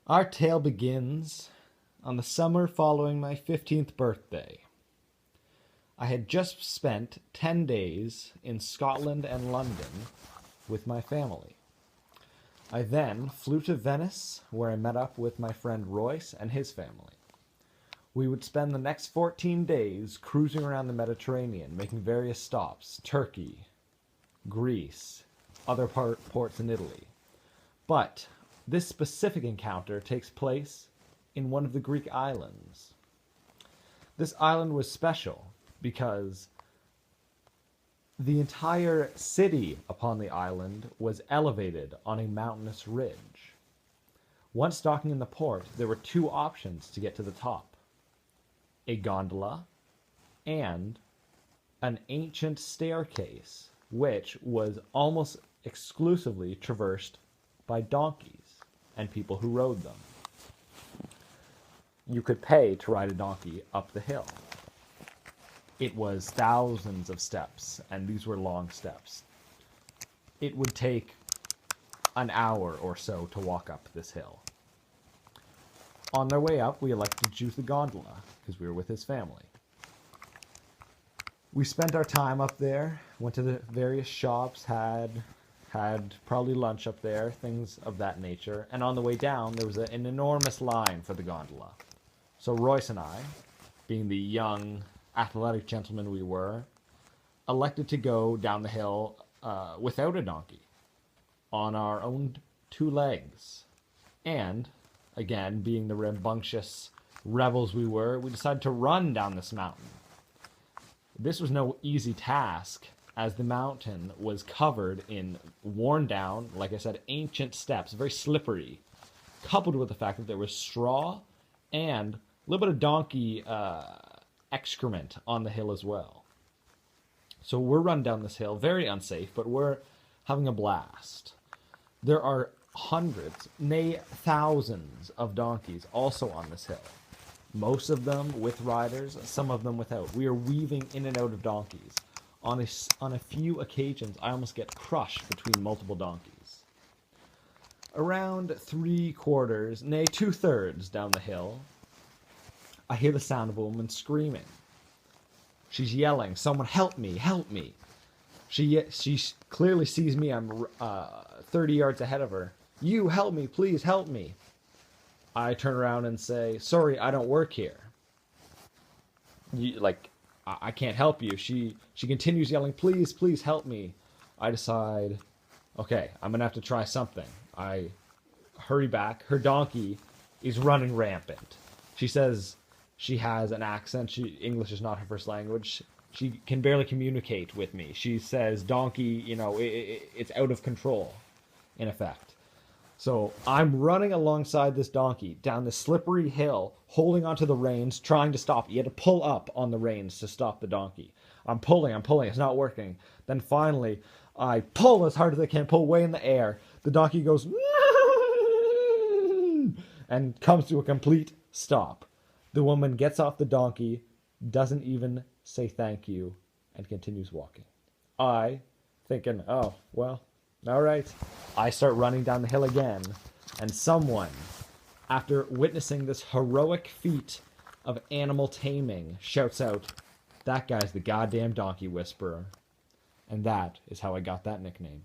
Our tale begins on the summer following my 15th birthday. I had just spent 10 days in Scotland and London with my family. I then flew to Venice, where I met up with my friend Royce and his family. We would spend the next 14 days cruising around the Mediterranean, making various stops: Turkey, Greece, other ports in Italy. But this specific encounter takes place in one of the Greek islands. This island was special because the entire city upon the island was elevated on a mountainous ridge. Once docking in the port, there were two options to get to the top: a gondola and an ancient staircase, which was almost exclusively traversed by donkeys and people who rode them. You could pay to ride a donkey up the hill. It was thousands of steps, and these were long steps. It would take an hour or so to walk up this hill. On their way up, we elected to choose the gondola because we were with his family. We spent our time up there, went to the various shops, had probably lunch up there, things of that nature. And on the way down, there was an enormous line for the gondola. So Royce and I, being the young, athletic gentlemen we were, elected to go down the hill without a donkey, on our own two legs. And, again, being the rambunctious rebels we were, we decided to run down this mountain. This was no easy task, as the mountain was covered in worn down, like I said, ancient steps, very slippery, coupled with the fact that there was straw and a little bit of donkey excrement on the hill as well. So we're running down this hill, very unsafe, but we're having a blast. There are hundreds, nay thousands of donkeys also on this hill. Most of them with riders, some of them without. We are weaving in and out of donkeys. On a few occasions, I almost get crushed between multiple donkeys. Around 3/4, nay 2/3 down the hill, I hear the sound of a woman screaming. She's yelling, "Someone help me, help me." She clearly sees me. I'm 30 yards ahead of her. "You, help me, please help me." I turn around and say, "Sorry, I don't work here." I can't help you. She continues yelling, "Please, please help me." I decide, okay, I'm going to have to try something. I hurry back. Her donkey is running rampant. She says she has an accent. English is not her first language. She can barely communicate with me. She says, "Donkey, it's out of control," in effect. So I'm running alongside this donkey down this slippery hill, holding onto the reins, trying to stop. You had to pull up on the reins to stop the donkey. I'm pulling. It's not working. Then finally, I pull as hard as I can, pull way in the air. The donkey goes and comes to a complete stop. The woman gets off the donkey, doesn't even say thank you, and continues walking. I, thinking, oh, well, all right. I start running down the hill again, and someone, after witnessing this heroic feat of animal taming, shouts out, "That guy's the goddamn donkey whisperer." And that is how I got that nickname.